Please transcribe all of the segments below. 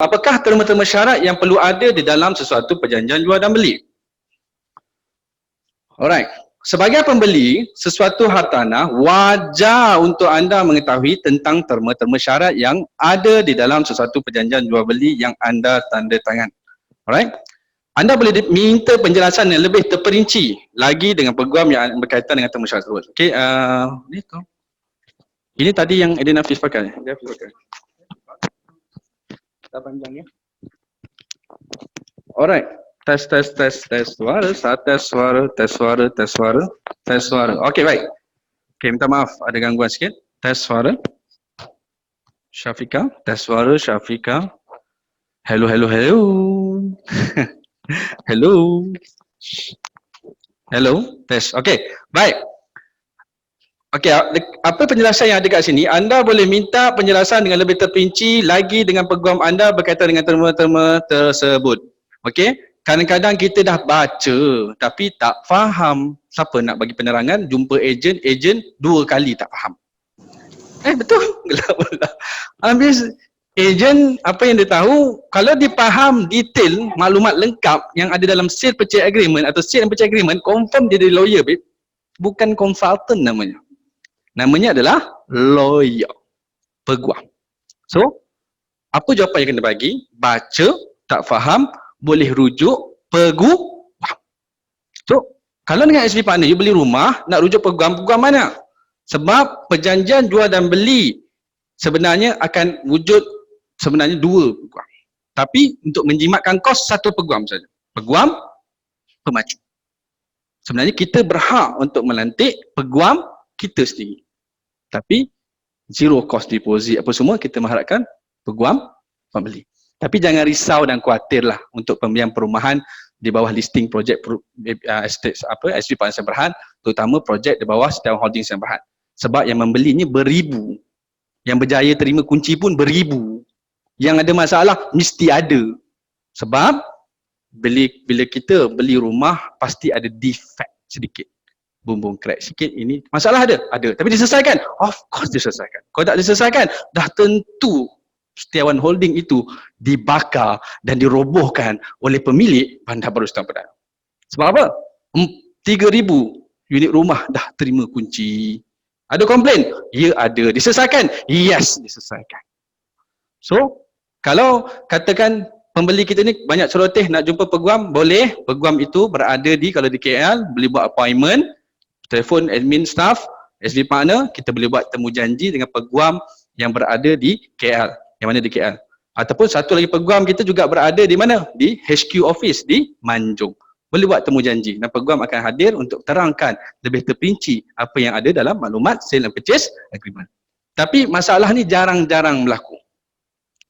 Apakah terma-terma syarat yang perlu ada di dalam sesuatu perjanjian jual dan beli? Alright. Sebagai pembeli sesuatu hartanah, wajar untuk anda mengetahui tentang terma-terma syarat yang ada di dalam sesuatu perjanjian jual beli yang anda tanda tangan. Alright. Anda boleh minta penjelasan yang lebih terperinci lagi dengan peguam yang berkaitan dengan terma syarat tersebut. Okey, ni tu. Ini tadi yang Edin Hafiz pakai. Dia Hafiz pakai. Dah panjang ya. Alright. Tes suara, tes suara. Okey, baik. Okey, minta maaf ada gangguan sikit. Tes suara. Syafika, tes suara Syafika. Hello. Hello, tes. Okey, baik. Okey, apa penjelasan yang ada kat sini? Anda boleh minta penjelasan dengan lebih terperinci lagi dengan peguam anda berkaitan dengan terma-terma tersebut. Okey? Kadang-kadang kita dah baca tapi tak faham. Siapa nak bagi penerangan? Jumpa ejen 2 kali tak faham. Betul. Gelap-gelap. Habis ejen apa yang dia tahu, kalau dia faham detail maklumat lengkap yang ada dalam sale purchase agreement atau sale and purchase agreement, confirm dia jadi lawyer, babe. Bukan consultant namanya. Namanya adalah lawyer. Peguam. So, apa jawapan yang kena bagi? Baca, tak faham, boleh rujuk peguam. So, kalau dengan SV Partner, you beli rumah, nak rujuk peguam mana? Sebab perjanjian jual dan beli sebenarnya akan wujud sebenarnya 2 peguam. Tapi untuk menjimatkan kos, 1 peguam saja. Peguam, pemaju. Sebenarnya kita berhak untuk melantik peguam kita sendiri. Tapi zero cost deposit apa semua, kita mengharapkan peguam pembeli. Tapi jangan risau dan khawatirlah untuk pembelian perumahan di bawah listing projek SV Partner Sdn Bhd, terutama projek di bawah Setiawan Holding Sdn Bhd. Sebab yang membelinya beribu. Yang berjaya terima kunci pun beribu. Yang ada masalah mesti ada. Sebab bila kita beli rumah pasti ada defect sedikit. Bumbung crack sikit, ini masalah ada? Ada. Tapi diselesaikan? Of course diselesaikan. Kalau tak diselesaikan, dah tentu Setiawan Holding itu dibakar dan dirobohkan oleh pemilik Bandar Baru Sdn Bhd. Sebab apa? 3,000 unit rumah dah terima kunci. Ada komplain? Ya ada. Diselesaikan? Yes, diselesaikan. So, kalau katakan pembeli kita ni banyak celoteh nak jumpa peguam, boleh. Peguam itu berada kalau di KL, boleh buat appointment, telefon admin staff, SV Partner, kita boleh buat temu janji dengan peguam yang berada di KL. Yang mana di KL. Ataupun satu lagi peguam kita juga berada di mana? Di HQ office di Manjung. Boleh buat temu janji dan peguam akan hadir untuk terangkan lebih terperinci apa yang ada dalam maklumat sale and purchase agreement. Tapi masalah ni jarang-jarang berlaku.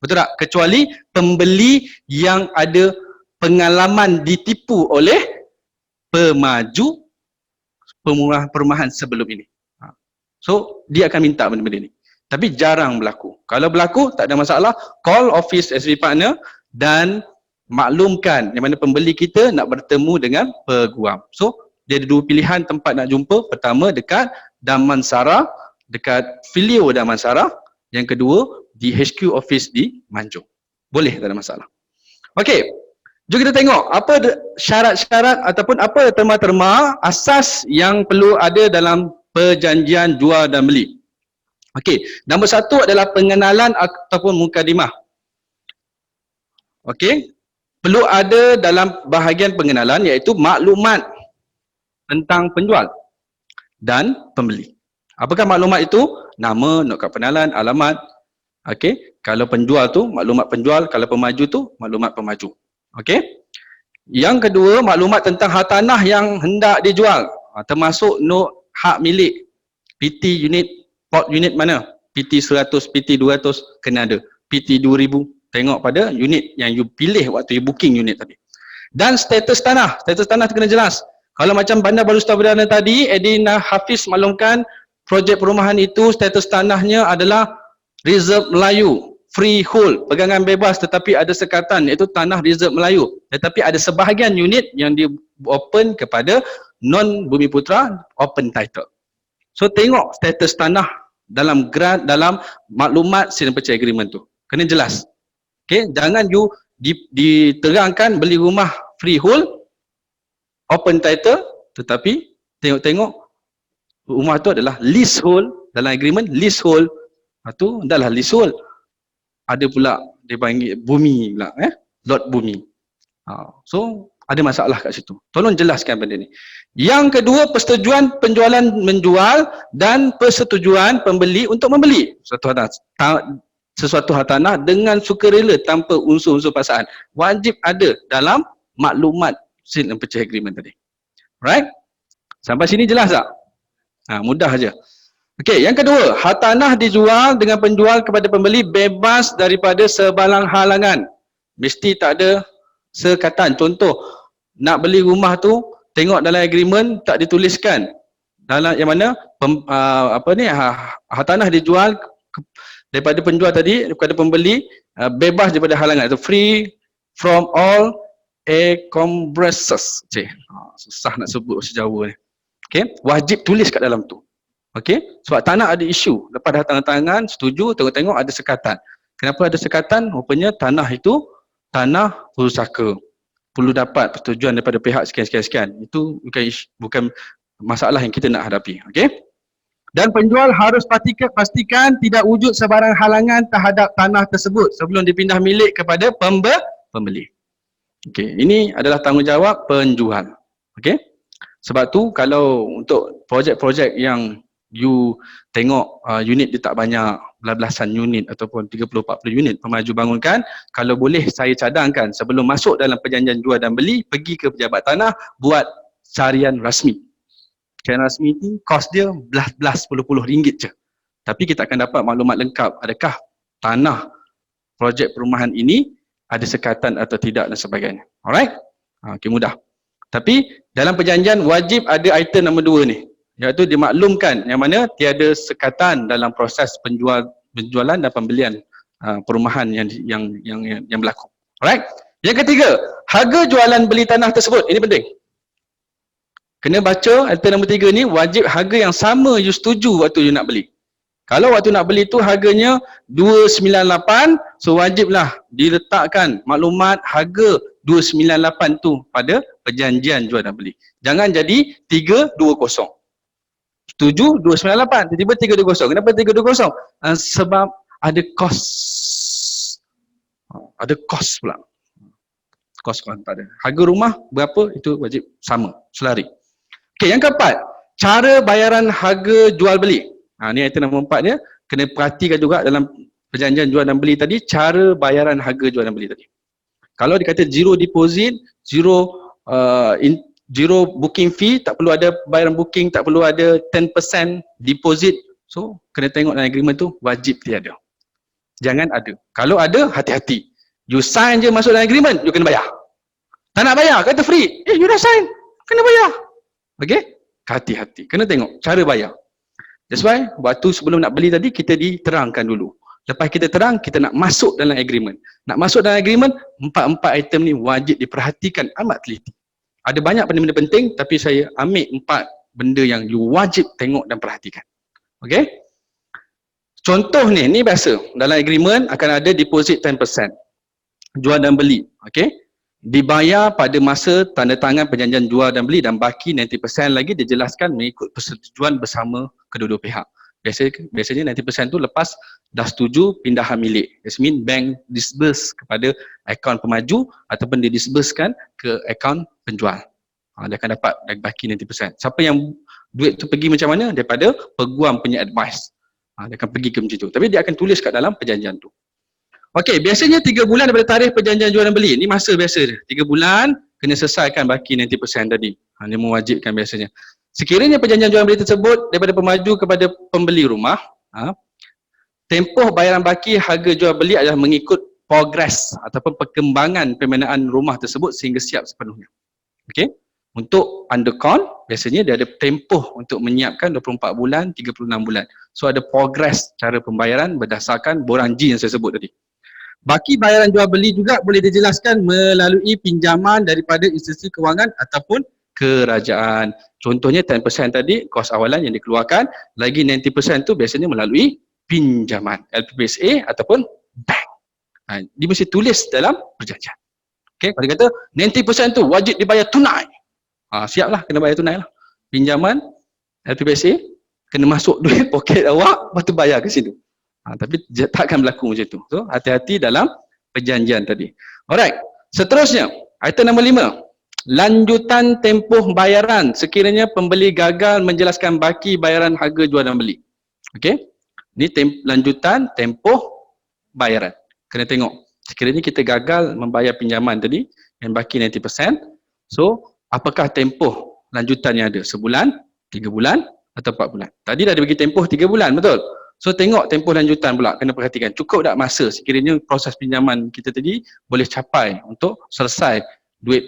Betul tak? Kecuali pembeli yang ada pengalaman ditipu oleh pemaju perumahan sebelum ini. So, dia akan minta benda-benda ni. Tapi jarang berlaku. Kalau berlaku, tak ada masalah. Call office SV Partner dan maklumkan yang mana pembeli kita nak bertemu dengan peguam. So, dia ada 2 pilihan tempat nak jumpa. Pertama, dekat Damansara, dekat Filio Damansara. Yang kedua, di HQ office di Manjung. Boleh, tak ada masalah. Okey, jom kita tengok apa syarat-syarat ataupun apa terma-terma asas yang perlu ada dalam perjanjian jual dan beli. Okey, nombor 1 adalah pengenalan ataupun mukadimah. Okey, perlu ada dalam bahagian pengenalan iaitu maklumat tentang penjual dan pembeli. Apakah maklumat itu? Nama, nota pengenalan, alamat. Okey, kalau penjual tu maklumat penjual, kalau pemaju tu maklumat pemaju. Okey. Yang kedua, maklumat tentang hartanah yang hendak dijual, termasuk not hak milik, PT unit, port unit mana? PT 100, PT 200 kena ada. PT 2000 tengok pada unit yang you pilih waktu you booking unit tadi. Dan status tanah tu kena jelas. Kalau macam Bandar Baru Sdn Bhd tadi, Edin Hafiz maklumkan projek perumahan itu status tanahnya adalah Reserve Melayu. freehold, pegangan bebas tetapi ada sekatan, iaitu tanah reserve Melayu. Tetapi ada sebahagian unit yang di open kepada non-Bumi Putra, open title. So tengok status tanah dalam grant, dalam maklumat sale and purchase agreement tu. Kena jelas. Okay, jangan you diterangkan beli rumah freehold, open title, tetapi tengok-tengok rumah tu adalah leasehold, dalam agreement leasehold. Tu adalah leasehold. Ada pula dia panggil bumi pula, lot bumi. So ada masalah kat situ. Tolong jelaskan benda ni. Yang kedua, persetujuan penjualan menjual dan persetujuan pembeli untuk membeli sesuatu hartanah dengan sukarela tanpa unsur-unsur paksaan. Wajib ada dalam maklumat sale and purchase agreement tadi. Right? Sampai sini jelas tak? Mudah aja. Okey, yang kedua, hartanah dijual dengan penjual kepada pembeli bebas daripada sebalang halangan. Mesti tak ada sekatan. Contoh, nak beli rumah tu, tengok dalam agreement tak dituliskan dalam yang mana hartanah dijual daripada penjual tadi kepada pembeli bebas daripada halangan, itu free from all encumbrances. Susah nak sebut bahasa Jawa ni. Okey, wajib tulis kat dalam tu. Okey, sebab tanah ada isu. Lepas dah tanda tangan, setuju, tengok-tengok ada sekatan. Kenapa ada sekatan? Rupanya tanah itu tanah pusaka. Perlu dapat persetujuan daripada pihak sekian-sekian. Itu bukan masalah yang kita nak hadapi. Okey? Dan penjual harus pastikan tidak wujud sebarang halangan terhadap tanah tersebut sebelum dipindah milik kepada pembeli. Okey, ini adalah tanggungjawab penjual. Okey? Sebab tu kalau untuk projek-projek yang you tengok unit dia tak banyak, belasan unit ataupun 30-40 unit pemaju bangunkan, kalau boleh saya cadangkan sebelum masuk dalam perjanjian jual dan beli, pergi ke pejabat tanah, buat carian rasmi. Carian rasmi ni kos dia belas puluh ringgit je. Tapi kita akan dapat maklumat lengkap, adakah tanah projek perumahan ini ada sekatan atau tidak dan sebagainya. Alright? Okey, mudah. Tapi dalam perjanjian wajib ada item nombor 2 ni, iaitu dimaklumkan yang mana tiada sekatan dalam proses penjualan dan pembelian perumahan yang berlaku. Alright? Yang ketiga, harga jualan beli tanah tersebut. Ini penting. Kena baca item nombor 3 ni, wajib harga yang sama you setuju waktu you nak beli. Kalau waktu nak beli tu harganya 298, so wajiblah diletakkan maklumat harga 298 tu pada perjanjian jual dan beli. Jangan jadi 320. Setuju 298, tiba-tiba 320. Kenapa 320? Sebab ada kos. Ada kos pula. Kos tak ada. Harga rumah berapa itu wajib sama, selari. Okey, yang keempat, cara bayaran harga jual beli. Ni item nombor 4 dia, kena perhatikan juga dalam perjanjian jual dan beli tadi, cara bayaran harga jual dan beli tadi. Kalau dikata zero deposit, zero booking fee, tak perlu ada bayaran booking, tak perlu ada 10% deposit. So, kena tengok dalam agreement tu, wajib tiada. Jangan ada. Kalau ada, hati-hati. You sign je masuk dalam agreement, you kena bayar. Tak nak bayar, kata free. You dah sign, kena bayar. Okay? Hati-hati. Kena tengok cara bayar. That's why, waktu sebelum nak beli tadi, kita diterangkan dulu. Lepas kita terang, kita nak masuk dalam agreement. Nak masuk dalam agreement, 4 item ni wajib diperhatikan amat teliti. Ada banyak benda-benda penting, tapi saya ambil 4 benda yang you wajib tengok dan perhatikan. Okay? Contoh ni biasa. Dalam agreement akan ada deposit 10%. Jual dan beli. Okay? Dibayar pada masa tanda tangan perjanjian jual dan beli, dan baki 90% lagi dijelaskan mengikut persetujuan bersama kedua-dua pihak. Biasanya 90% tu lepas dah setuju pindahan milik. That means bank disburse kepada akaun pemaju ataupun dia disbursekan ke akaun penjual. Dia akan dapat baki 90%. Siapa yang duit tu pergi macam mana? Daripada peguam punya advice. Dia akan pergi ke macam tu. Tapi dia akan tulis kat dalam perjanjian tu. Okey, biasanya 3 bulan daripada tarikh perjanjian jual dan beli. Ini masa biasa dia. 3 bulan kena selesaikan baki 90% tadi. Dia mewajibkan biasanya. Sekiranya perjanjian jual dan beli tersebut daripada pemaju kepada pembeli rumah, tempoh bayaran baki harga jual beli adalah mengikut progres ataupun perkembangan pembinaan rumah tersebut sehingga siap sepenuhnya. Okey. Untuk undercon, biasanya dia ada tempoh untuk menyiapkan 24 bulan, 36 bulan. So ada progres cara pembayaran berdasarkan borang G yang saya sebut tadi. Baki bayaran jual beli juga boleh dijelaskan melalui pinjaman daripada institusi kewangan ataupun kerajaan. Contohnya 10% tadi kos awalan yang dikeluarkan, lagi 90% tu biasanya melalui pinjaman LPPSA ataupun bank. Dia mesti tulis dalam perjanjian. Okay, kalau dia kata 90% tu wajib dibayar tunai. Siaplah kena bayar tunai lah. Pinjaman LPPSA kena masuk duit poket awak, lepas tu bayar ke situ. Tapi takkan berlaku macam tu. So, hati-hati dalam perjanjian tadi. Alright. Seterusnya, item nombor 5. Lanjutan tempoh bayaran sekiranya pembeli gagal menjelaskan baki bayaran harga jual dan beli. Okey. Ni lanjutan tempoh bayaran. Kena tengok. Sekiranya kita gagal membayar pinjaman tadi yang baki 90%. So, apakah tempoh lanjutan yang ada? Sebulan, 3 bulan atau 4 bulan? Tadi dah dibagi tempoh 3 bulan, betul? So tengok tempoh lanjutan pula, kena perhatikan. Cukup tak masa sekiranya proses pinjaman kita tadi boleh capai untuk selesai duit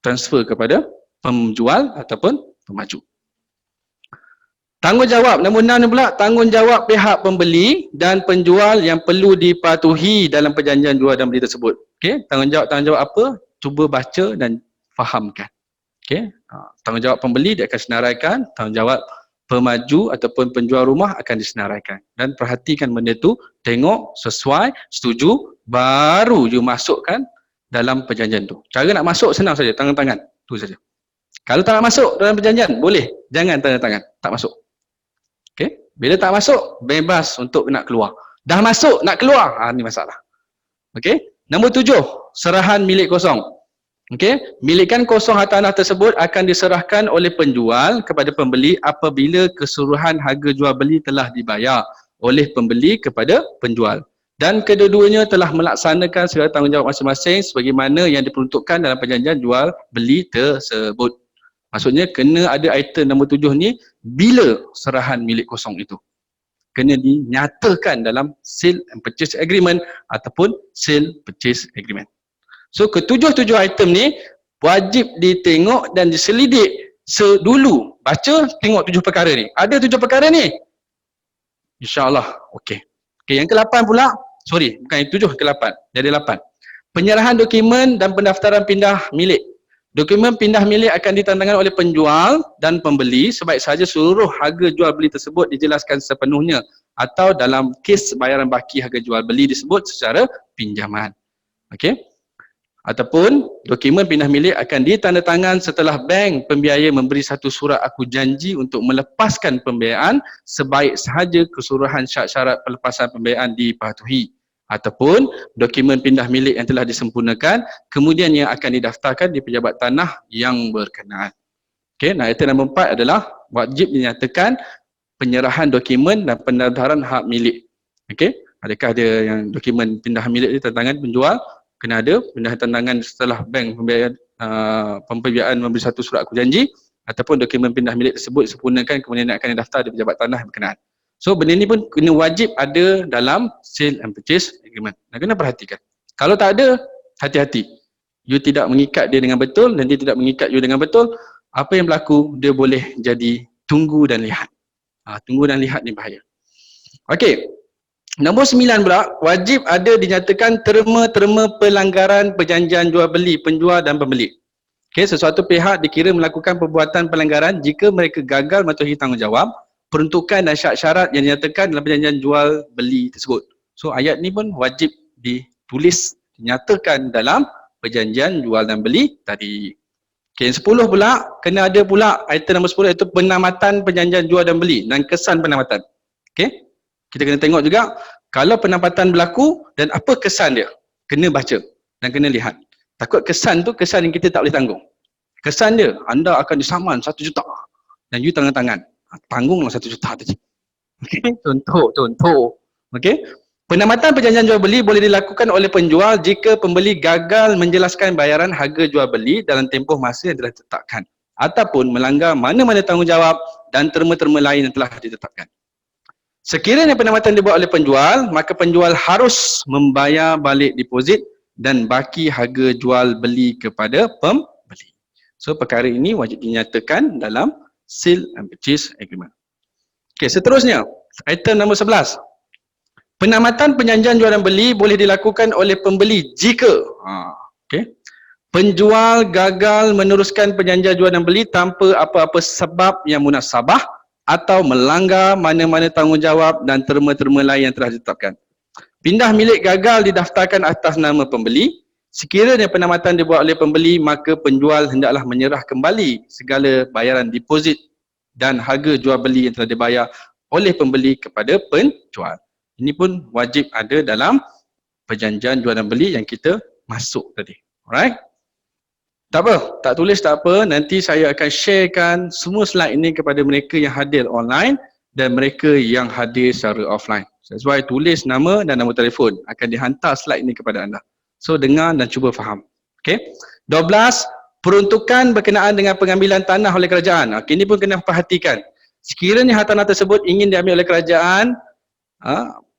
transfer kepada penjual ataupun pemaju. Tanggungjawab, nombor 6 ni pula, tanggungjawab pihak pembeli dan penjual yang perlu dipatuhi dalam perjanjian jual dan beli tersebut. Okey, tanggungjawab apa? Cuba baca dan fahamkan. Okey, tanggungjawab pembeli dia akan senaraikan, tanggungjawab pemaju ataupun penjual rumah akan disenaraikan. Dan perhatikan benda tu, tengok, sesuai, setuju, baru you masukkan dalam perjanjian tu. Cara nak masuk senang saja, tangan-tangan. Tu saja. Kalau tak nak masuk dalam perjanjian, boleh. Jangan tanda tangan, tak masuk. Okay? Bila tak masuk, bebas untuk nak keluar. Dah masuk, nak keluar, ni masalah. Okay? Nombor 7, serahan milik kosong. Okey, milikan kosong tanah tersebut akan diserahkan oleh penjual kepada pembeli apabila keseluruhan harga jual beli telah dibayar oleh pembeli kepada penjual dan kedua-duanya telah melaksanakan segala tanggungjawab masing-masing sebagaimana yang diperuntukkan dalam perjanjian jual beli tersebut. Maksudnya kena ada item nombor 7 ni bila serahan milik kosong itu. Kena dinyatakan dalam sale and purchase agreement ataupun sale purchase agreement. So ketujuh-tujuh item ni wajib ditengok dan diselidik dulu. Baca, tengok 7 perkara ni. Ada 7 perkara ni? InsyaAllah. Okey. Okey, yang ke-8 pula. Sorry, bukan yang 7, ke-8. Jadi 8. Penyerahan dokumen dan pendaftaran pindah milik. Dokumen pindah milik akan ditandangkan oleh penjual dan pembeli sebaik sahaja seluruh harga jual beli tersebut dijelaskan sepenuhnya atau dalam kes bayaran baki harga jual beli disebut secara pinjaman. Okey. Ataupun dokumen pindah milik akan ditandatangan setelah bank pembiaya memberi satu surat aku janji untuk melepaskan pembiayaan sebaik sahaja keseluruhan syarat-syarat pelepasan pembiayaan dipatuhi. Ataupun dokumen pindah milik yang telah disempurnakan kemudian yang akan didaftarkan di pejabat tanah yang berkenaan. Okey, nah item nombor 4 adalah wajib dinyatakan penyerahan dokumen dan pendaftaran hak milik. Okey, adakah ada yang dokumen pindah milik di tangan penjual? Kena ada pindahan tandangan setelah bank pembiayaan memberi satu surat aku janji ataupun dokumen pindah milik tersebut disempurnakan kemudian akan didaftar di pejabat tanah yang berkenaan. So benda ni pun kena wajib ada dalam sale and purchase agreement. Kena perhatikan. Kalau tak ada, hati-hati. You tidak mengikat dia dengan betul dan dia tidak mengikat you dengan betul, apa yang berlaku dia boleh jadi tunggu dan lihat. Tunggu dan lihat ni bahaya. Okey. Nombor 9 pula, wajib ada dinyatakan terma-terma pelanggaran perjanjian jual beli penjual dan pembeli. Okey, sesuatu pihak dikira melakukan perbuatan pelanggaran jika mereka gagal mematuhi tanggungjawab, peruntukan dan syarat-syarat yang dinyatakan dalam perjanjian jual beli tersebut. So ayat ni pun wajib ditulis, dinyatakan dalam perjanjian jual dan beli tadi. Okey, yang 10 pula, kena ada pula item nombor 10 iaitu penamatan perjanjian jual dan beli dan kesan penamatan. Okey. Kita kena tengok juga kalau penamatan berlaku dan apa kesan dia. Kena baca dan kena lihat. Takut kesan tu kesan yang kita tak boleh tanggung. Kesan dia, anda akan disaman 1 juta dan you tangan-tangan. Tanggunglah 1 juta tu. Okay? Contoh. Okay? Penamatan perjanjian jual beli boleh dilakukan oleh penjual jika pembeli gagal menjelaskan bayaran harga jual beli dalam tempoh masa yang telah ditetapkan ataupun melanggar mana-mana tanggungjawab dan terma-terma lain yang telah ditetapkan. Sekiranya penamatan dibuat oleh penjual, maka penjual harus membayar balik deposit dan baki harga jual beli kepada pembeli. So perkara ini wajib dinyatakan dalam sale and purchase agreement. Okey, seterusnya item nombor 11. Penamatan perjanjian jual dan beli boleh dilakukan oleh pembeli jika okey, penjual gagal meneruskan perjanjian jual dan beli tanpa apa-apa sebab yang munasabah atau melanggar mana-mana tanggungjawab dan terma-terma lain yang telah ditetapkan. Pindah milik gagal didaftarkan atas nama pembeli. Sekiranya penamatan dibuat oleh pembeli, maka penjual hendaklah menyerah kembali segala bayaran deposit dan harga jual beli yang telah dibayar oleh pembeli kepada penjual. Ini pun wajib ada dalam perjanjian jual dan beli yang kita masuk tadi. Alright? Tak apa, tak tulis tak apa. Nanti saya akan sharekan semua slide ini kepada mereka yang hadir online dan mereka yang hadir secara offline. That's why tulis nama dan nombor telefon. Akan dihantar slide ini kepada anda. So, dengar dan cuba faham. Okay. 12. Peruntukan berkenaan dengan pengambilan tanah oleh kerajaan. Okay, ini pun kena perhatikan. Sekiranya hartanah tersebut ingin diambil oleh kerajaan,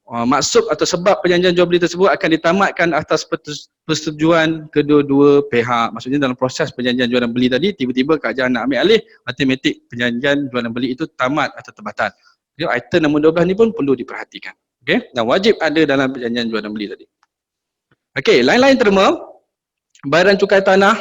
maksud atau sebab perjanjian jual beli tersebut akan ditamatkan atas persetujuan kedua-dua pihak. Maksudnya dalam proses perjanjian jual dan beli tadi, tiba-tiba kerajaan nak ambil alih, automatik perjanjian jual dan beli itu tamat atau terbatal. Jadi item nombor 12 ni pun perlu diperhatikan. Okey, dan wajib ada dalam perjanjian jual dan beli tadi. Okey, lain-lain terma, bayaran cukai tanah,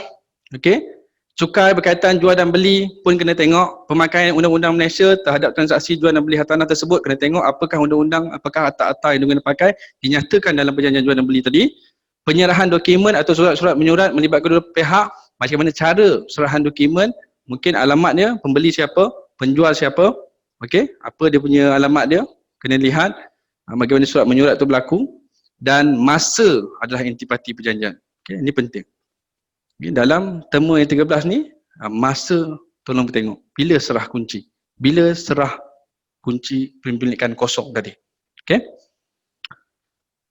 okey. Cukai berkaitan jual dan beli pun kena tengok pemakaian Undang-Undang Malaysia terhadap transaksi jual dan beli hartanah tersebut. Kena tengok apakah undang-undang, apakah akta-akta yang digunakan pakai dinyatakan dalam perjanjian jual dan beli tadi. Penyerahan dokumen atau surat-surat menyurat melibatkan kedua pihak, macam mana cara serahan dokumen, mungkin alamatnya, pembeli siapa, penjual siapa, okey, apa dia punya alamat dia, kena lihat bagaimana surat menyurat itu berlaku, dan masa adalah intipati perjanjian. Okey, ini penting. Dalam terma yang 13 ni, masa tolong tengok. Bila serah kunci? Bila serah kunci pemilikan kosong tadi? Okey.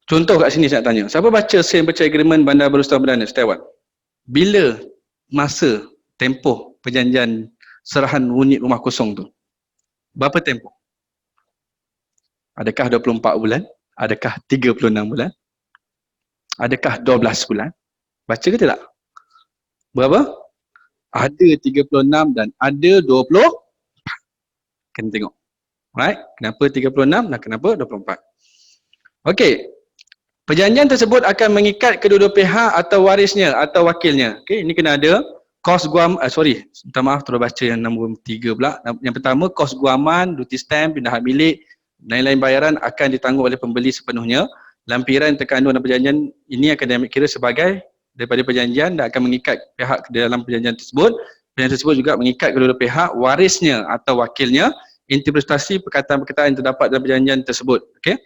Contoh kat sini saya nak tanya. Siapa baca Sale Purchase Agreement Bandar Berustaz Perdana setiap awal? Bila masa tempoh perjanjian serahan unit rumah kosong tu? Berapa tempoh? Adakah 24 bulan? Adakah 36 bulan? Adakah 12 bulan? Baca ke tidak? Berapa? Ada 36 dan ada 20. Kena tengok. Alright? Kenapa 36 dan kenapa 24? Okey. Perjanjian tersebut akan mengikat kedua-dua pihak atau warisnya atau wakilnya. Okey, ini kena ada kos guam, minta maaf terus baca yang nombor 3 pula. Yang pertama, kos guaman, duty stamp, pindahan milik, lain-lain bayaran akan ditanggung oleh pembeli sepenuhnya. Lampiran yang terkandung dalam perjanjian ini akan diambil kira sebagai daripada perjanjian dan akan mengikat pihak dalam perjanjian tersebut. Perjanjian tersebut juga mengikat kedua-dua pihak, warisnya atau wakilnya, interpretasi perkataan-perkataan yang terdapat dalam perjanjian tersebut. Okey.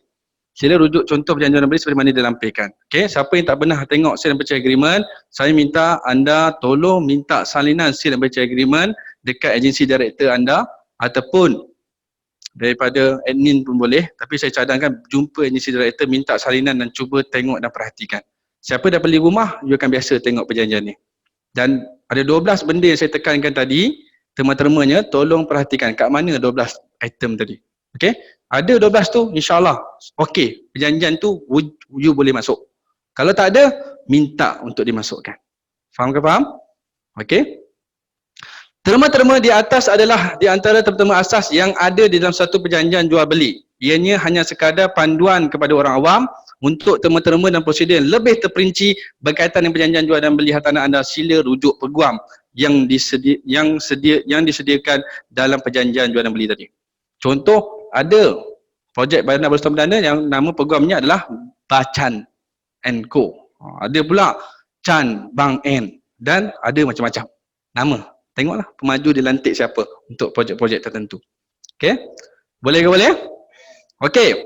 Sila rujuk contoh perjanjian jual beli seperti mana dilampirkan. Okey, siapa yang tak pernah tengok Sale and Purchase Agreement, saya minta anda tolong minta salinan Sale and Purchase Agreement dekat agensi director anda ataupun daripada admin pun boleh, tapi saya cadangkan jumpa agensi director, minta salinan dan cuba tengok dan perhatikan. Siapa dah beli rumah, you akan biasa tengok perjanjian ni. Dan ada 12 benda yang saya tekankan tadi, terma-termanya tolong perhatikan kat mana 12 item tadi. Okey? Ada 12 tu, insyaAllah okey, perjanjian tu you boleh masuk. Kalau tak ada, minta untuk dimasukkan. Faham ke faham? Okey? Terma-terma di atas adalah di antara terma-terma asas yang ada di dalam satu perjanjian jual beli. Ianya hanya sekadar panduan kepada orang awam. Untuk terma-terma dan prosedur yang lebih terperinci berkaitan dengan perjanjian jual dan beli hartanah anda, sila rujuk peguam yang disediakan dalam perjanjian jual dan beli tadi. Contoh, ada projek Bandar Berustaz Perdana yang nama peguamnya adalah Bachan & Co. Ada pula Chan Bang N dan ada macam-macam nama. Tengoklah pemaju dilantik siapa untuk projek-projek tertentu. Okey? Boleh ke boleh? Okey.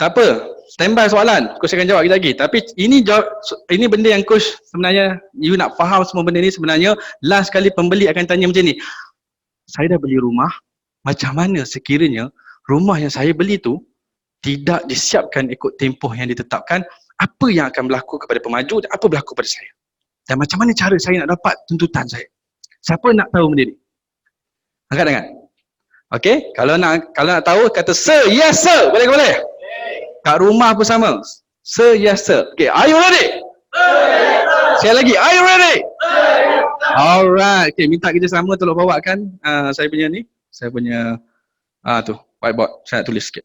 Tak apa. Standby soalan. Coach akan jawab lagi. Tapi ini benda yang coach sebenarnya you nak faham semua benda ni. Sebenarnya last kali pembeli akan tanya macam ni. Saya dah beli rumah. Macam mana sekiranya rumah yang saya beli tu tidak disiapkan ikut tempoh yang ditetapkan, apa yang akan berlaku kepada pemaju dan apa berlaku pada saya? Dan macam mana cara saya nak dapat tuntutan saya? Siapa nak tahu benda ni? Angkat tangan. Okey, kalau nak tahu kata sir, yes sir. Boleh ke boleh? Kat rumah pun sama. Sir, yes sir. Okay, are you ready? Sekali lagi, are you ready? Alright, okay, minta kerjasama tolong bawakan saya punya ni. Saya punya tu, whiteboard. Saya nak tulis sikit.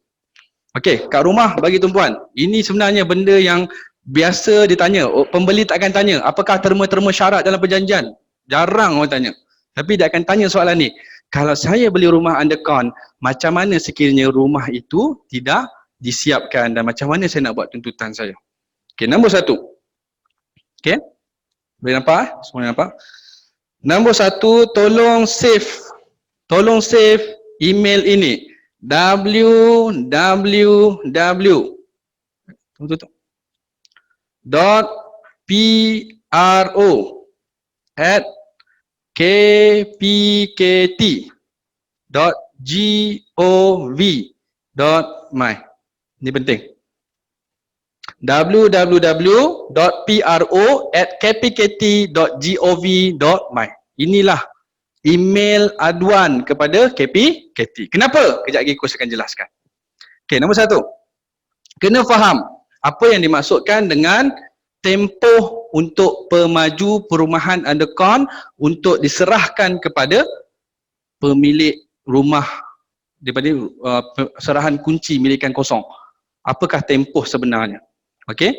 Okey, kat rumah bagi tumpuan. Ini sebenarnya benda yang biasa ditanya. Pembeli tak akan tanya, apakah terma-terma syarat dalam perjanjian? Jarang orang tanya. Tapi dia akan tanya soalan ni. Kalau saya beli rumah undercon, macam mana sekiranya rumah itu tidak disiapkan dan macam mana saya nak buat tuntutan saya? Okey, nombor satu. Okey? Boleh nampak? Semua nampak? Nombor satu, tolong save email ini. www dot pro at kpkt dot gov.my. Ini penting. www dot pro at kpkt.gov.my. Inilah email aduan kepada KPKT. Kenapa? Kejap lagi coach akan jelaskan. Okey, nombor satu. Kena faham apa yang dimaksudkan dengan tempoh untuk pemaju perumahan undercon untuk diserahkan kepada pemilik rumah daripada serahan kunci milikan kosong. Apakah tempoh sebenarnya? Okey.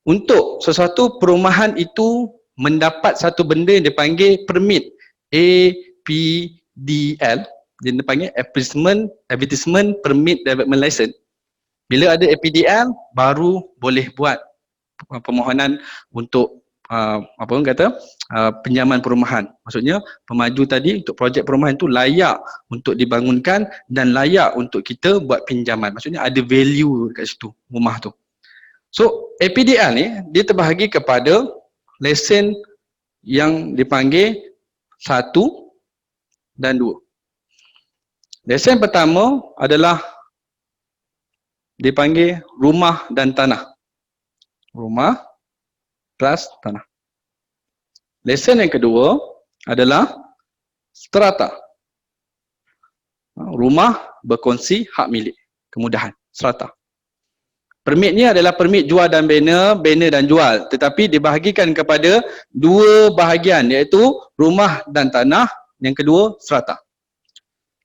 Untuk sesuatu perumahan itu mendapat satu benda yang dipanggil permit APDL, dia dipanggil Advertisement Permit Development License. Bila ada APDL baru boleh buat permohonan untuk apa orang kata pinjaman perumahan. Maksudnya pemaju tadi untuk projek perumahan itu layak untuk dibangunkan dan layak untuk kita buat pinjaman. Maksudnya ada value dekat situ rumah tu. So APDL ni dia terbahagi kepada lesen yang dipanggil 1 dan 2. Lesen pertama adalah dipanggil rumah dan tanah. Rumah plus tanah. Lesen yang kedua adalah strata. Rumah berkongsi hak milik. Kemudahan. Strata. Permitnya adalah permit jual dan bina, bina dan jual. Tetapi dibahagikan kepada dua bahagian iaitu rumah dan tanah. Yang kedua strata.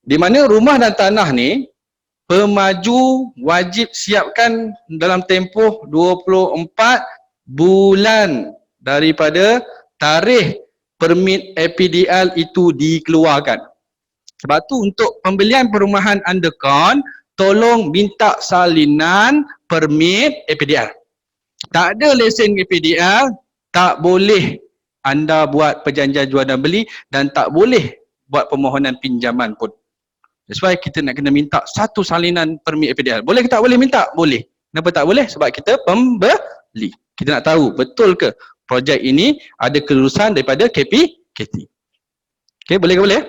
Di mana rumah dan tanah ni pemaju wajib siapkan dalam tempoh 24 bulan daripada tarikh permit APDL itu dikeluarkan. Sebab tu untuk pembelian perumahan undercon, tolong minta salinan permit APDL. Tak ada lesen APDL, tak boleh anda buat perjanjian jual dan beli dan tak boleh buat permohonan pinjaman pun. That's why kita nak kena minta satu salinan permit APDL. Boleh ke tak boleh minta? Boleh. Kenapa tak boleh? Sebab kita pembeli. Kita nak tahu betul ke projek ini ada kelulusan daripada KPKT. Okey, boleh ke boleh?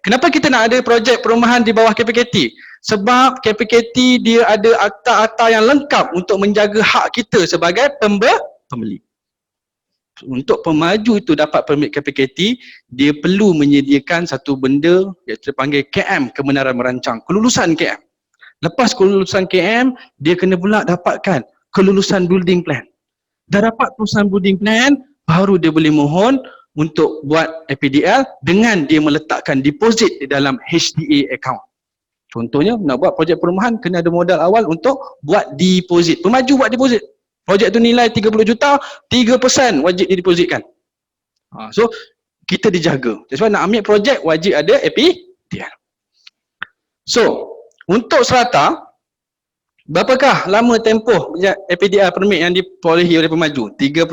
Kenapa kita nak ada projek perumahan di bawah KPKT? Sebab KPKT dia ada akta-akta yang lengkap untuk menjaga hak kita sebagai pembeli. Untuk pemaju itu dapat permit KPKT, dia perlu menyediakan satu benda yang dipanggil KM, kebenaran merancang, kelulusan KM. Lepas kelulusan KM, dia kena pula dapatkan kelulusan building plan. Dah dapat kelulusan building plan, baru dia boleh mohon untuk buat APDL dengan dia meletakkan deposit di dalam HDA account. Contohnya nak buat projek perumahan kena ada modal awal untuk buat deposit. Pemaju buat deposit. Projek tu nilai 30 juta, 3% wajib didepositkan. So kita dijaga. Sebab nak ambil projek wajib ada APDL. So untuk serata, berapakah lama tempoh APDL permit yang diperolehi oleh pemaju? 36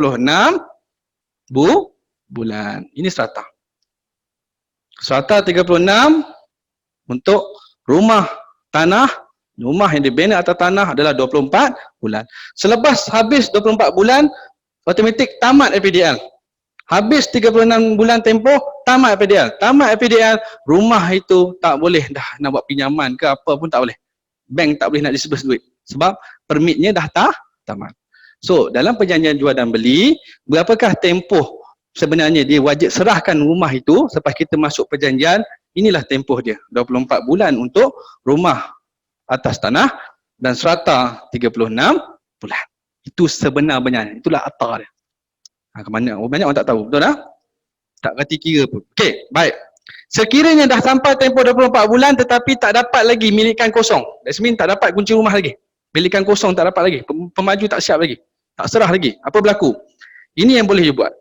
bulan. Ini serata. Serata 36 untuk rumah tanah, rumah yang dibina atas tanah adalah 24 bulan. Selepas habis 24 bulan, automatik tamat APDL. Habis 36 bulan tempoh, tamat APDL. Tamat APDL, rumah itu tak boleh dah nak buat pinjaman ke apa pun tak boleh. Bank tak boleh nak disburse duit. Sebab permitnya dah tamat. So, dalam perjanjian jual dan beli, berapakah tempoh sebenarnya dia wajib serahkan rumah itu selepas kita masuk perjanjian? Inilah tempoh dia, 24 bulan untuk rumah atas tanah dan serata 36 bulan. Itu sebenar-benarnya. Itulah akta dia. Ke mana? Banyak orang tak tahu. Betul tak? Tak reti kira pun. Okey, baik. Sekiranya dah sampai tempoh 24 bulan tetapi tak dapat lagi milikan kosong. That means tak dapat kunci rumah lagi. Milikan kosong tak dapat lagi. Pemaju tak siap lagi. Tak serah lagi. Apa berlaku? Ini yang boleh you buat.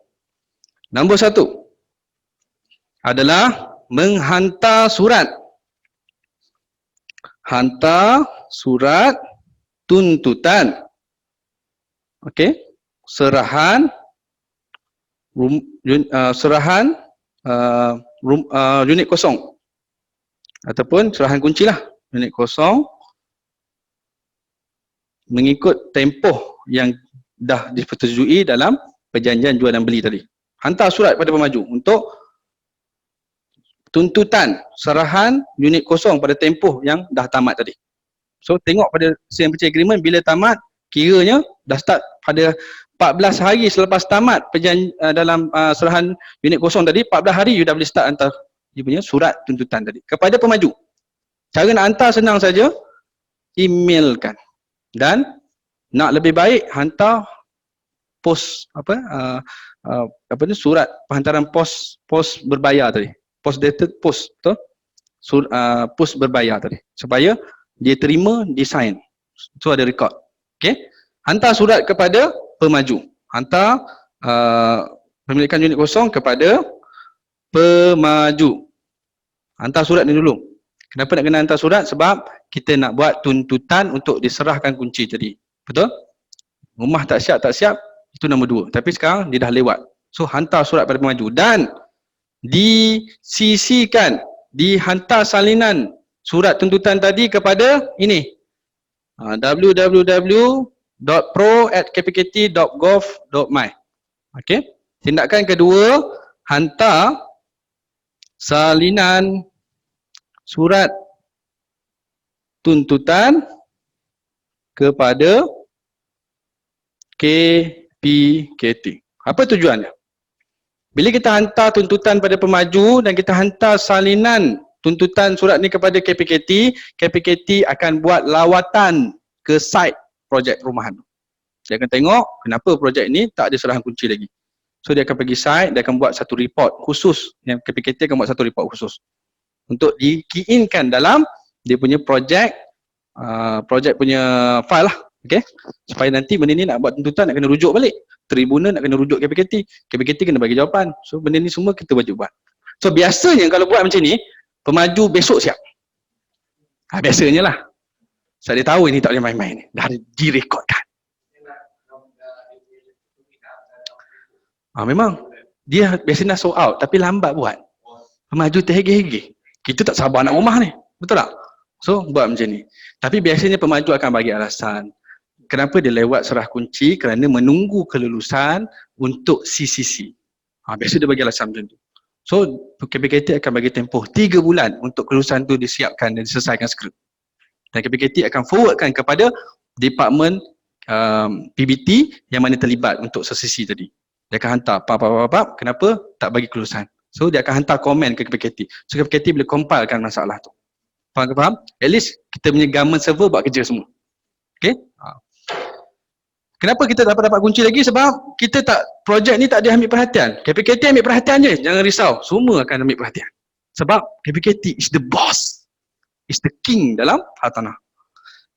Nombor 1 adalah menghantar surat. Hantar surat tuntutan. Okey. Serahan unit kosong ataupun serahan kunci lah, unit kosong mengikut tempoh yang dah dipersetujui dalam perjanjian jual dan beli tadi. Hantar surat pada pemaju untuk tuntutan serahan unit kosong pada tempoh yang dah tamat tadi. So tengok pada sale purchase agreement, bila tamat kiranya dah start pada 14 hari selepas tamat dalam serahan unit kosong tadi, 14 hari you dah boleh start hantar dia punya surat tuntutan tadi kepada pemaju. Cara nak hantar senang saja, emailkan. Dan nak lebih baik hantar pos surat penghantaran pos berbayar tadi. Post dated post, betul? Pos berbayar tadi supaya dia terima, dia sign. So ada rekod. Okey. Hantar surat kepada pemaju. Hantar pemilikan unit kosong kepada pemaju. Hantar surat ni dulu. Kenapa nak kena hantar surat? Sebab kita nak buat tuntutan untuk diserahkan kunci tadi. Betul? Rumah tak siap, itu nombor 2. Tapi sekarang dia dah lewat. So hantar surat pada pemaju dan disisikan, dihantar salinan surat tuntutan tadi kepada ini. www.pro@kpkt.gov.my. Okey. Tindakan kedua, hantar salinan surat tuntutan kepada KPKT. Apa tujuannya? Bila kita hantar tuntutan pada pemaju dan kita hantar salinan tuntutan surat ni kepada KPKT, KPKT akan buat lawatan ke site projek perumahan. Dia akan tengok kenapa projek ni tak ada serahan kunci lagi. So dia akan pergi site, dia akan buat satu report khusus, yang KPKT akan buat satu report khusus untuk di-key-in-kan dalam dia punya projek punya file lah. Okay? Supaya nanti benda ni nak buat tuntutan nak kena rujuk balik. Tribunal nak kena rujuk KPKT. KPKT kena bagi jawapan. So benda ni semua kita wajib buat. So biasanya kalau buat macam ni, pemaju besok siap. Biasanya lah. Saya tahu ini tak boleh main-main. Dah direkodkan. Memang. Dia biasanya dah sold out tapi lambat buat. Pemaju terhege-hege. Kita tak sabar nak rumah ni. Betul tak? So buat macam ni. Tapi biasanya pemaju akan bagi alasan. Kenapa dia lewat serah kunci? Kerana menunggu kelulusan untuk CCC. Biasa dia bagi alasan macam tu. So KPKT akan bagi tempoh 3 bulan untuk kelulusan tu disiapkan dan diselesaikan segera. Dan KPKT akan forwardkan kepada Department PBT yang mana terlibat untuk CCC tadi. Dia akan hantar kenapa tak bagi kelulusan. So dia akan hantar komen ke KPKT. So KPKT boleh compilekan masalah tu. Faham? At least kita punya government server buat kerja semua. Okay? Kenapa kita dapat kunci lagi? Sebab kita tak, projek ni tak dia ambil perhatian. KPKT ambil perhatian je. Jangan risau. Semua akan ambil perhatian. Sebab KPKT is the boss. Is the king dalam hartanah.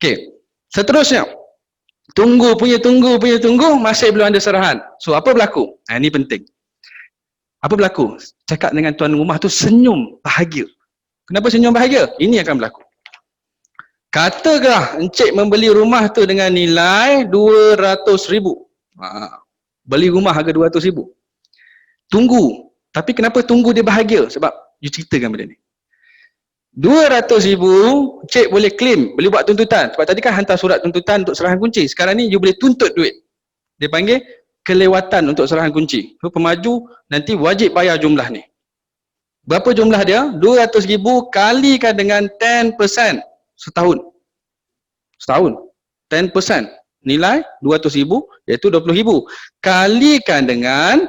Okay. Seterusnya. Tunggu, masih belum ada serahan. So apa berlaku? Ini penting. Apa berlaku? Cakap dengan tuan rumah tu senyum bahagia. Kenapa senyum bahagia? Ini akan berlaku. Katakanlah encik membeli rumah tu dengan nilai 200,000. Beli rumah harga 200,000. Tunggu. Tapi kenapa tunggu dia bahagia? Sebab you ceritakan benda ni. 200,000 encik boleh claim, boleh buat tuntutan. Sebab tadi kan hantar surat tuntutan untuk serahan kunci. Sekarang ni you boleh tuntut duit. Dia panggil kelewatan untuk serahan kunci. So pemaju nanti wajib bayar jumlah ni. Berapa jumlah dia? 200,000 kalikan dengan 10% setahun. 10%. Nilai 200,000 iaitu 20,000. Kalikan dengan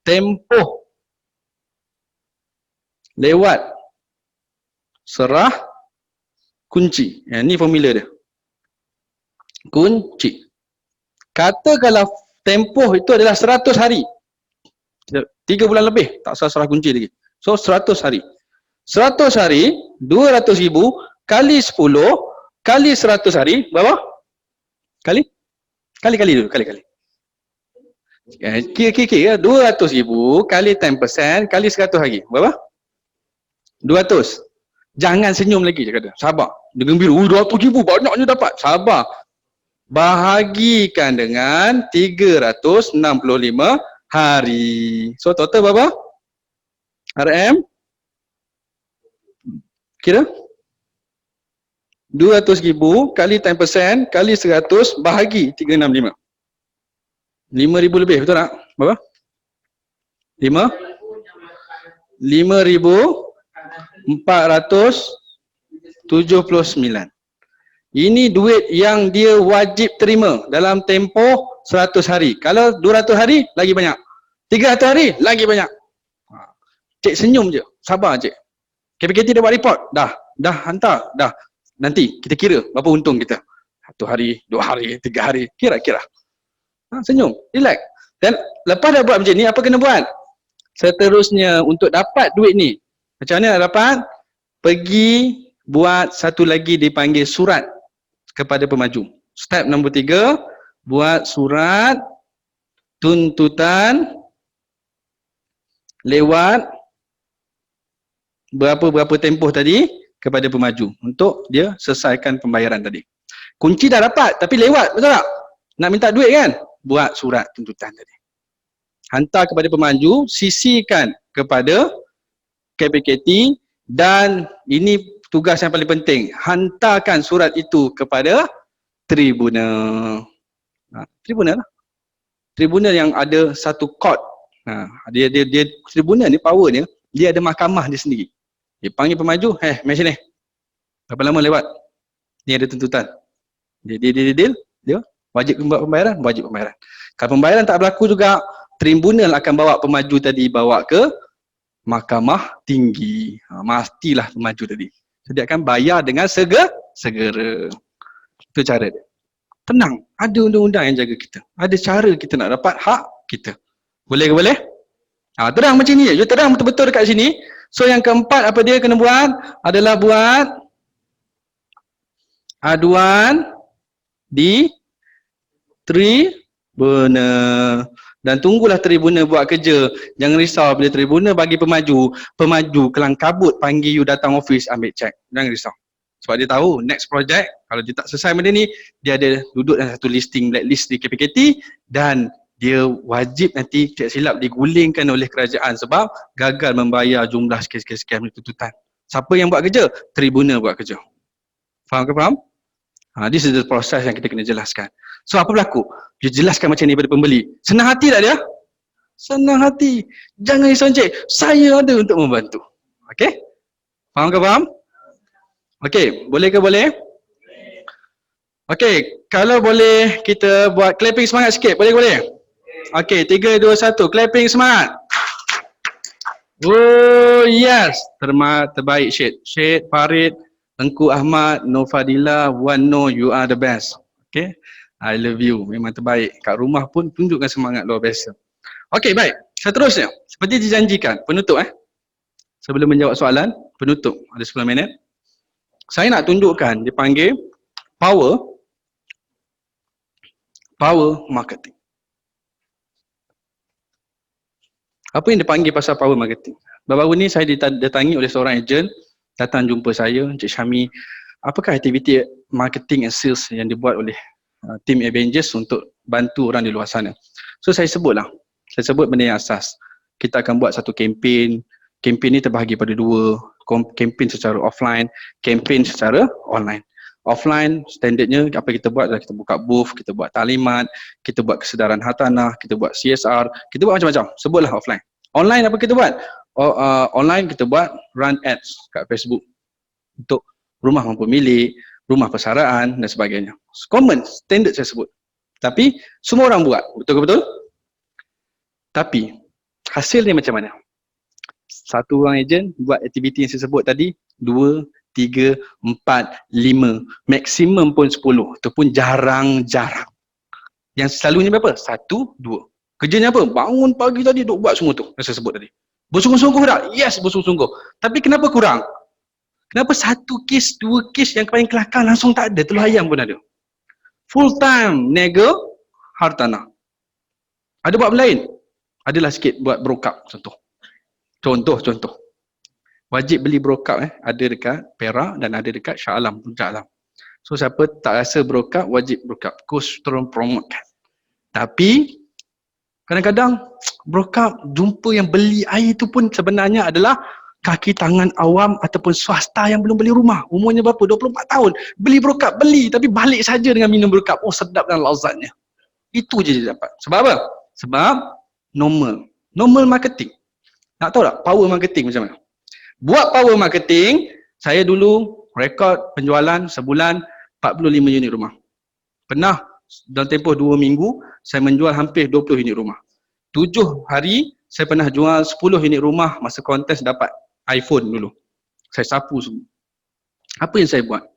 tempoh lewat serah kunci. Ini formula dia. Kunci. Katakanlah tempoh itu adalah 100 hari. 3 bulan lebih tak serah kunci lagi. So 100 hari. 100 hari 200,000 kali 10 kali 100 hari berapa? Kali dulu, kali. Kira 200,000 kali 10% kali 100 hari. Berapa? 200. Jangan senyum lagi, dia kata. Sabar. Dia gembira. 200,000 banyaknya dapat. Sabar. Bahagikan dengan 365 hari. So total berapa? RM? Kira? 200,000 kali 10% kali 100 bahagi 365. 5,000 lebih, betul tak? Berapa? 5,479. Ini duit yang dia wajib terima dalam tempoh 100 hari. Kalau 200 hari, lagi banyak. 300 hari, lagi banyak. Cik senyum je. Sabar cik. KPKT dia buat report. Dah hantar. Dah. Nanti kita kira berapa untung kita. 1 hari, 2 hari, 3 hari. Kira-kira. Senyum. Relax. Dan lepas dah buat macam ni, apa kena buat? Seterusnya untuk dapat duit ni. Macam mana nak dapat? Pergi buat satu lagi dipanggil surat kepada pemaju. Step nombor 3, buat surat tuntutan lewat berapa-berapa tempoh tadi kepada pemaju untuk dia selesaikan pembayaran tadi. Kunci dah dapat tapi lewat, betul tak? Nak minta duit kan? Buat surat tuntutan tadi. Hantar kepada pemaju, sisikan kepada KPKT dan ini tugas yang paling penting. Hantarkan surat itu kepada tribunal. Tribunal lah. Tribunal yang ada satu court. Dia tribunal ni powernya, dia ada mahkamah dia sendiri. Dia panggil pemaju, mai sini. Berapa lama lewat? Ni ada tuntutan. Dia wajib buat pembayaran, wajib pembayaran. Kalau pembayaran tak berlaku juga, tribunal akan bawa pemaju tadi bawa ke mahkamah tinggi. Mestilah pemaju tadi. So, dia akan bayar dengan segera. Itu cara dia. Tenang, ada undang-undang yang jaga kita. Ada cara kita nak dapat hak kita. Boleh ke boleh? Terang macam ni je. You terang betul-betul dekat sini. So yang keempat apa dia kena buat? Adalah buat aduan di tribunal. Dan tunggulah tribunal buat kerja. Jangan risau bila tribunal bagi pemaju kelang kabut panggil you datang office ambil cek. Jangan risau. Sebab dia tahu next project kalau dia tak selesai benda ni, dia ada duduk dalam satu listing blacklist di KPKT dan dia wajib nanti tidak silap digulingkan oleh kerajaan sebab gagal membayar jumlah sekian-sekian tuntutan. Siapa yang buat kerja? Tribunal buat kerja. Faham ke faham? This is the process yang kita kena jelaskan. So apa berlaku? Dia jelaskan macam ni pada pembeli. Senang hati tak dia? Senang hati. Jangan risau encik. Saya ada untuk membantu. Okey? Faham ke faham? Okey, boleh ke boleh? Okey, kalau boleh kita buat clapping semangat sikit. Boleh ke boleh? Okey, 3, 2, 1. Clapping semangat. Oh yes. Terbaik Syed. Syed, Farid, Tengku Ahmad, Nofadila, Wan No, you are the best. Okay, I love you. Memang terbaik. Kat rumah pun tunjukkan semangat luar biasa. Okay, baik. Seterusnya, seperti dijanjikan, penutup sebelum menjawab soalan, penutup. Ada 10 minit. Saya nak tunjukkan dipanggil power marketing. Apa yang dipanggil pasal power marketing? Baru-baru ni saya didatangi oleh seorang ejen datang jumpa saya, Encik Syami, apakah aktiviti marketing and sales yang dibuat oleh tim Avengers untuk bantu orang di luar sana. So saya sebutlah, saya sebut benda yang asas. Kita akan buat satu kempen ni terbahagi pada 2, kempen secara offline, kempen secara online. Offline, standardnya apa kita buat adalah kita buka booth, kita buat talimat, kita buat kesedaran hartanah, kita buat CSR, kita buat macam-macam, sebutlah offline. Online apa kita buat? Online kita buat run ads kat Facebook untuk rumah mampu milik, rumah persaraan dan sebagainya. Common, standard saya sebut. Tapi semua orang buat, betul ke betul? Tapi hasilnya macam mana? Satu orang ejen buat aktiviti yang saya sebut tadi, 2, 3, 4, 5, maksimum pun 10. Itu pun jarang-jarang. Yang selalunya berapa? 1, 2. Kerjanya apa? Bangun pagi tadi duk buat semua tu yang saya sebut tadi. Bersungguh-sungguh tak? Yes, bersungguh-sungguh. Tapi kenapa kurang? Kenapa satu kes, dua kes yang paling kelakar langsung tak ada? Telur ayam pun ada. Full time nega hartanah. Ada buat lain? Adalah sikit buat broker contoh. Contoh. Wajib beli broker ada dekat Perak dan ada dekat Shah Alam, Puncak Alam. So siapa tak rasa broker, wajib broker. Kos turun promote kan. Tapi kadang-kadang broker jumpa yang beli air tu pun sebenarnya adalah kaki tangan awam ataupun swasta yang belum beli rumah. Umurnya berapa? 24 tahun. Beli broker, beli tapi balik saja dengan minum broker. Oh sedap dan lazatnya. Itu je dia dapat. Sebab apa? Sebab normal marketing. Nak tahu tak power marketing macam mana? Buat power marketing, saya dulu rekod penjualan sebulan 45 unit rumah. Pernah dalam tempoh 2 minggu, saya menjual hampir 20 unit rumah. 7 hari, saya pernah jual 10 unit rumah masa kontes dapat iPhone dulu. Saya sapu semua. Apa yang saya buat?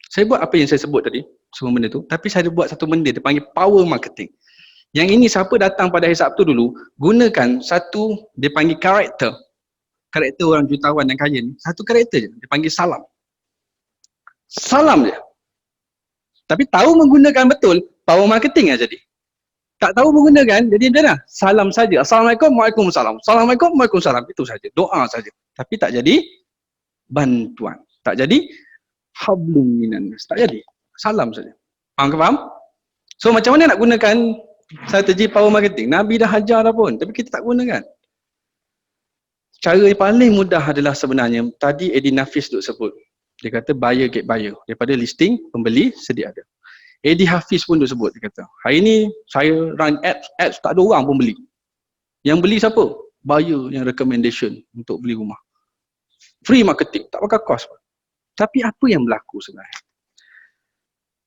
Saya buat apa yang saya sebut tadi, semua benda tu. Tapi saya buat satu benda, dia panggil power marketing. Yang ini siapa datang pada hari Sabtu dulu, gunakan satu, dia panggil karakter orang jutawan yang kaya ni, satu karakter je, dia panggil salam. Salam je. Tapi tahu menggunakan betul, power marketing lah jadi. Tak tahu menggunakan, jadi dia dah salam saja. Assalamualaikum, waalaikumsalam. Assalamualaikum, waalaikumsalam. Itu saja, doa saja. Tapi tak jadi bantuan. Tak jadi hablum minan nas. Tak jadi. Salam saja. Faham ke faham? So macam mana nak gunakan strategi power marketing? Nabi dah ajar dah pun, tapi kita tak gunakan. Cara yang paling mudah adalah sebenarnya, tadi Eddie Nafis duk sebut. Dia kata buyer get buyer. Daripada listing, pembeli sedia ada. Eddie Hafiz pun duk sebut, dia kata, hari ni saya run ads tak ada orang pun beli. Yang beli siapa? Buyer yang recommendation untuk beli rumah. Free marketing, tak pakai cost pun. Tapi apa yang berlaku sebenarnya?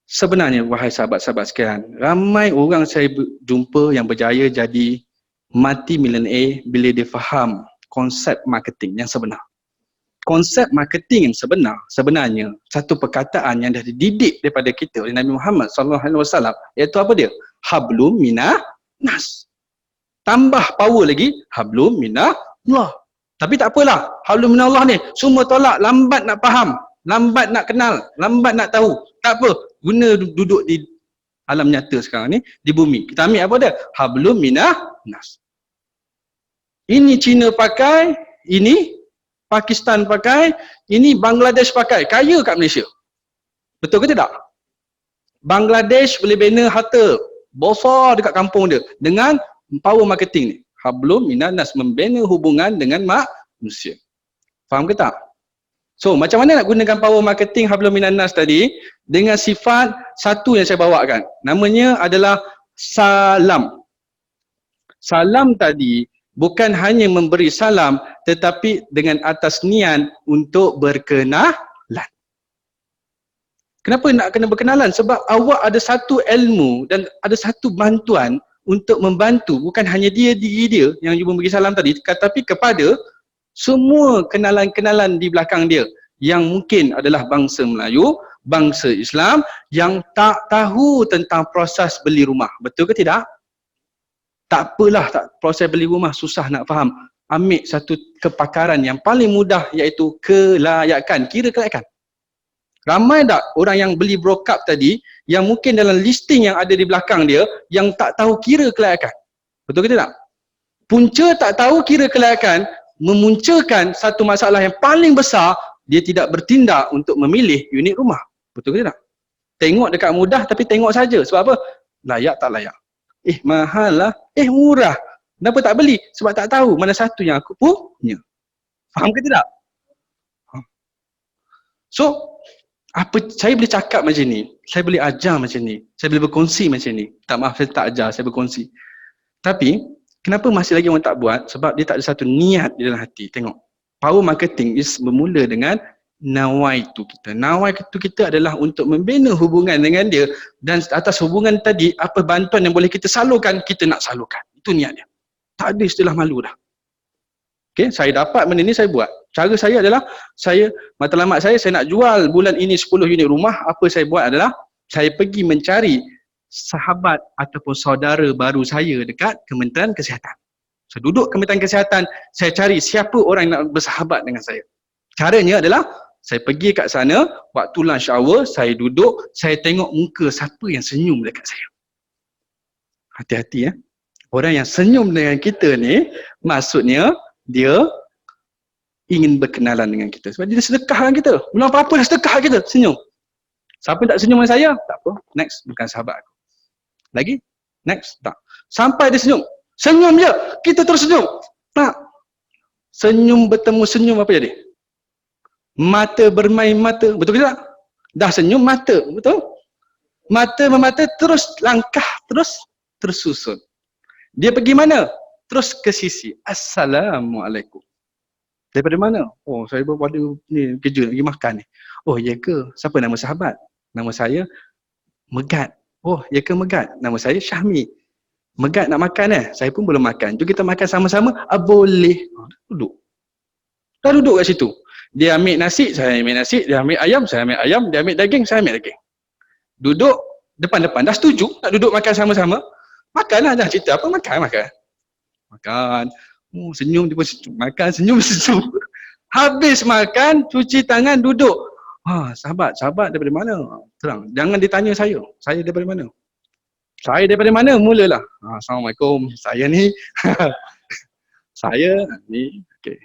Sebenarnya, wahai sahabat-sahabat sekalian, ramai orang saya jumpa yang berjaya jadi multi-millionaire bila dia faham konsep marketing yang sebenar. Konsep marketing yang sebenarnya satu perkataan yang dah dididik daripada kita oleh Nabi Muhammad SAW, iaitu apa dia? Hablum minas nas. Tambah power lagi, hablum minallah. Tapi tak apalah, hablum minallah ni semua tolak, lambat nak faham, lambat nak kenal, lambat nak tahu. Tak apa, guna duduk di alam nyata sekarang ni, di bumi. Kita ambil apa dia? Hablum minas nas. Ini Cina pakai, ini Pakistan pakai, ini Bangladesh pakai. Kaya kat Malaysia. Betul ke tidak? Bangladesh boleh bina harta besar dekat kampung dia dengan power marketing ni. Hablum minan nas, membina hubungan dengan manusia. Faham ke tak? So, macam mana nak gunakan power marketing hablum minan nas tadi dengan sifat satu yang saya bawakan. Namanya adalah salam. Salam tadi bukan hanya memberi salam, tetapi dengan atas niat untuk berkenalan. Kenapa nak kena berkenalan? Sebab awak ada satu ilmu dan ada satu bantuan untuk membantu, bukan hanya dia yang you memberi salam tadi, tetapi kepada semua kenalan-kenalan di belakang dia yang mungkin adalah bangsa Melayu, bangsa Islam yang tak tahu tentang proses beli rumah. Betul ke tidak? Tak apalah, proses beli rumah susah nak faham. Ambil satu kepakaran yang paling mudah, iaitu kelayakan, kira kelayakan. Ramai tak orang yang beli broker tadi yang mungkin dalam listing yang ada di belakang dia yang tak tahu kira kelayakan? Betul ke tidak? Punca tak tahu kira kelayakan memunculkan satu masalah yang paling besar, dia tidak bertindak untuk memilih unit rumah. Betul ke tidak? Tengok dekat mudah tapi tengok saja. Sebab apa? Layak tak layak. Mahal lah. Murah. Kenapa tak beli? Sebab tak tahu mana satu yang aku punya. Faham ke tidak? So, saya boleh cakap macam ni, saya boleh ajar macam ni, saya boleh berkongsi macam ni. Tak, maaf, saya tak ajar, saya berkongsi. Tapi, kenapa masih lagi orang tak buat? Sebab dia tak ada satu niat di dalam hati. Tengok, power marketing is bermula dengan nawaitu kita. Nawaitu kita adalah untuk membina hubungan dengan dia, dan atas hubungan tadi, apa bantuan yang boleh kita salurkan, kita nak salurkan. Itu niat dia. Tak ada istilah malu dah. Okay, saya dapat benda ni, saya buat. Cara saya adalah, matlamat saya nak jual bulan ini 10 unit rumah. Apa saya buat adalah, saya pergi mencari sahabat ataupun saudara baru saya dekat Kementerian Kesihatan. Saya duduk Kementerian Kesihatan, saya cari siapa orang yang nak bersahabat dengan saya. Caranya adalah saya pergi kat sana, waktu lunch hour, saya duduk, saya tengok muka siapa yang senyum dekat saya. Hati-hati ya. Orang yang senyum dengan kita ni, maksudnya dia ingin berkenalan dengan kita. Sebab dia sedekah dengan kita. Belum apa-apa dah sedekah kita, senyum. Siapa tak senyum dengan saya? Tak apa, next, bukan sahabat aku. Lagi? Next, tak. Sampai dia senyum. Senyum je, kita terus senyum. Tak. Senyum bertemu senyum apa jadi? Mata bermain mata, betul ke tak? Dah senyum mata, betul? Mata memata terus langkah, terus tersusun. Dia pergi mana? Terus ke sisi. Assalamualaikum. Daripada mana? Oh, saya baru ada ni kerja nak pergi makan ni. Oh, ya ke? Siapa nama sahabat? Nama saya Megat. Oh, ya ke Megat? Nama saya Syahmi. Megat nak makan Saya pun belum makan. Jom kita makan sama-sama. Boleh. Duduk. Dah duduk kat situ. Dia ambil nasi, saya ambil nasi. Dia ambil ayam, saya ambil ayam. Dia ambil daging, saya ambil daging. Duduk depan-depan. Dah setuju nak duduk makan sama-sama. Makanlah, dah cerita apa, makan. Makan. Senyum dia pun senyum. Makan, senyum. Habis makan, cuci tangan, duduk. Sahabat daripada mana? Terang, jangan ditanya saya. Saya daripada mana? Saya daripada mana? Mulalah. Assalamualaikum. Saya ni. Saya ni. Okay.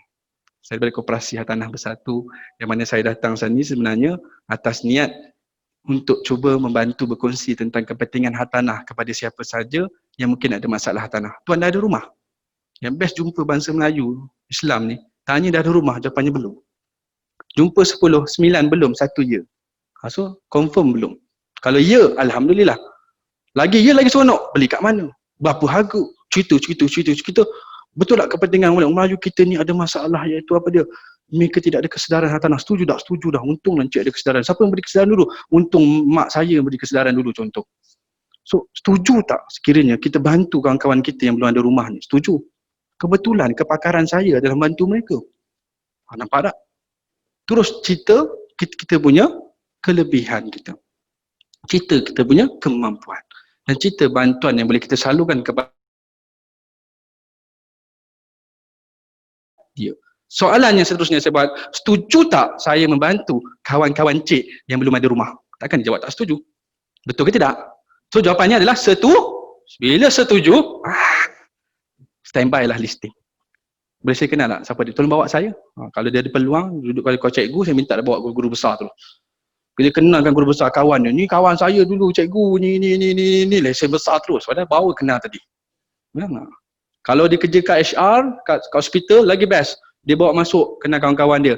Saya daripada Koperasi Hartanah Bersatu, yang mana saya datang sini sebenarnya atas niat untuk cuba membantu berkongsi tentang kepentingan hartanah kepada siapa saja yang mungkin ada masalah hartanah. Tuan dah ada rumah? Yang best jumpa bangsa Melayu, Islam ni, tanya dah ada rumah, jawapannya belum. Jumpa 10, 9 belum, 1 ya. So, confirm belum. Kalau ya, Alhamdulillah. Lagi ya, lagi seronok. Beli kat mana? Berapa harga? Cerita. Betul tak kepentingan orang Melayu kita ni ada masalah, iaitu apa dia? Mereka tidak ada kesedaran hartanah. Setuju tak? Setuju dah. Untung Encik ada kesedaran. Siapa yang beri kesedaran dulu? Untung mak saya beri kesedaran dulu, contoh. So, setuju tak sekiranya kita bantu kawan-kawan kita yang belum ada rumah ni? Setuju. Kebetulan kepakaran saya adalah bantu mereka. Nampak tak? Terus cerita kita punya kelebihan kita. Cerita kita punya kemampuan. Dan cerita bantuan yang boleh kita salurkan kepada dia. Soalan yang seterusnya saya buat, setuju tak saya membantu kawan-kawan cik yang belum ada rumah? Takkan jawab tak setuju. Betul ke tidak? So jawapannya adalah bila setuju, standby lah listing. Boleh saya kenal tak siapa dia? Tolong bawa saya. Kalau dia ada peluang, duduk kali kau cikgu, saya minta dia bawa guru besar tu. Bila kenalkan guru besar kawan dia, ni kawan saya dulu cikgu, ni, lesen besar terus. Padahal baru kenal tadi. Memang. Kalau dia kerja kat HR, kat hospital, lagi best. Dia bawa masuk, kenal kawan-kawan dia.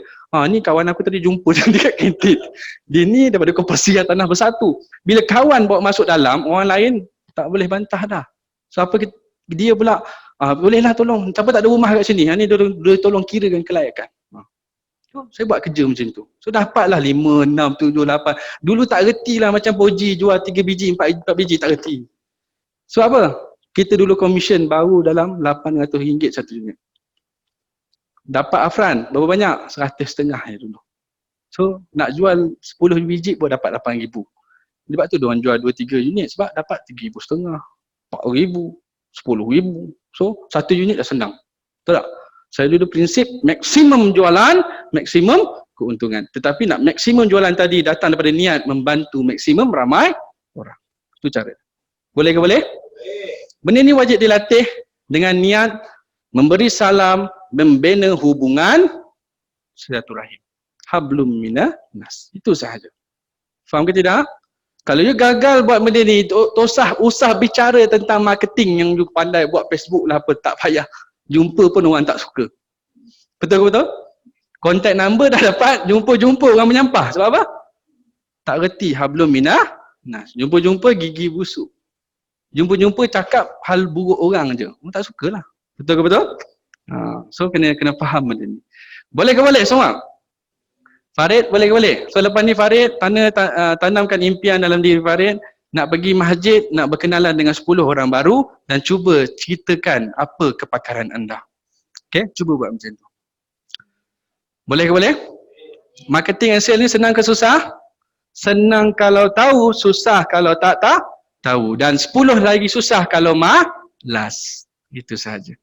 Ni kawan aku tadi jumpa dekat kantin. Dia ni daripada Koperasi Hartanah Bersatu. Bila kawan bawa masuk dalam, orang lain tak boleh bantah dah. So apa dia pula, bolehlah tolong, siapa tak ada rumah kat sini, ni dia tolong kirakan kelayakan. So, saya buat kerja macam tu. So dapatlah 5, 6, 7, 8. Dulu tak reti lah macam Poji jual 3 biji, 4 biji, tak reti. So apa? Kita dulu commission baru dalam RM800 satu unit. Dapat Afran, berapa banyak? 100.5 ya dulu. So, nak jual 10 biji pun dapat 8,000. Sebab tu diorang jual 2-3 unit sebab dapat 3,500, 4,000, 10,000. So, satu unit dah senang. Betul tak? Saya dulu prinsip maksimum jualan, maksimum keuntungan. Tetapi nak maksimum jualan tadi datang daripada niat membantu maksimum ramai orang. Itu cara. Boleh ke boleh? Benda ni wajib dilatih dengan niat memberi salam, membina hubungan silaturahim. Hablum minas nas. Itu sahaja. Faham ke tidak? Kalau you gagal buat benda ni, usah bicara tentang marketing yang you pandai buat Facebook lah apa, tak payah. Jumpa pun orang tak suka. Betul ke betul? Contact number dah dapat, jumpa orang menyampah. Sebab apa? Tak reti hablum minas nas. Jumpa gigi busuk. Jumpa cakap hal buruk orang je. Orang tak suka lah. Betul ke betul? So kena faham benda ni. Boleh ke boleh semua? Farid boleh ke boleh? So lepas ni Farid tanamkan impian dalam diri Farid nak pergi masjid, nak berkenalan dengan 10 orang baru dan cuba ceritakan apa kepakaran anda. Okay, cuba buat macam tu. Boleh ke boleh? Marketing and sale ni senang ke susah? Senang kalau tahu, susah kalau tak tahu. Dan 10 lagi susah kalau malas. Itu saja.